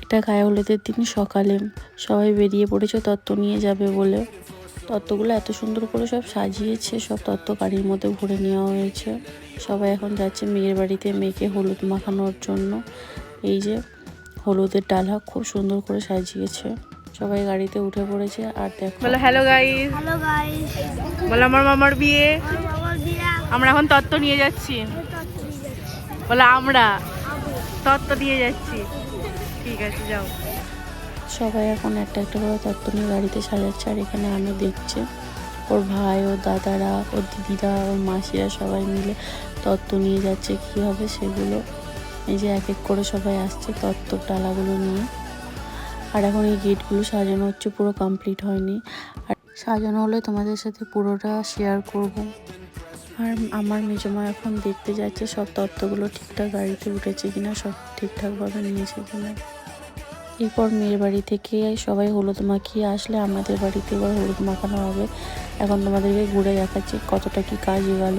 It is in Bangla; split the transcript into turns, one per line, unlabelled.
এটা গায়ে হলুদের দিন সকালে সবাই বেরিয়ে পড়েছে তত্ত্ব নিয়ে যাবে বলে। তত্ত্বগুলো এত সুন্দর করে সব সাজিয়েছে, সব তত্ত্ব গাড়ির মধ্যে ভরে নেওয়া হয়েছে। সবাই এখন যাচ্ছে মেয়ের বাড়িতে মেয়েকে হলুদ মাখানোর জন্য। এই যে হলুদের ডালা খুব সুন্দর করে সাজিয়েছে। সবাই গাড়িতে উঠে পড়েছে। আর দেখো,
বলো হ্যালো গাইস।
হ্যালো গাইস,
বলো আমার মামার বিয়ে,
আমার বাবার বিয়ে।
আমরা এখন তত্ত্ব নিয়ে যাচ্ছি। বলো আমরা তত্ত্ব নিয়ে যাচ্ছি। ঠিক আছে যাও।
সবাই এখন একটা একটা করে তত্ত্ব নিয়ে গাড়িতে সাজাচ্ছে। আর এখানে আমি দেখছি ওর ভাই, ওর দাদারা, ওর দিদিরা, ওর মাসিরা সবাই মিলে তত্ত্ব নিয়ে যাচ্ছে কীভাবে সেগুলো। এই যে এক এক করে সবাই আসছে তত্ত্বর ডালাগুলো নিয়ে। আর এখন এই গেটগুলো সাজানো হচ্ছে, পুরো কমপ্লিট হয়নি। আর সাজানো হলে তোমাদের সাথে পুরোটা শেয়ার করব। আর আমার মেজমা এখন দেখতে যাচ্ছে সব তত্ত্বগুলো ঠিকঠাক গাড়িতে উঠেছে কিনা, সব ঠিকঠাকভাবে নিয়েছে কিনা। এরপর মেয়ের বাড়ি থেকে সবাই হলুদ মাখিয়ে আসলে আমাদের বাড়িতে এবার হলুদ মাখানো হবে। এখন তোমাদেরকে ঘুরে দেখাচ্ছি কতটা কি কাজ গেল।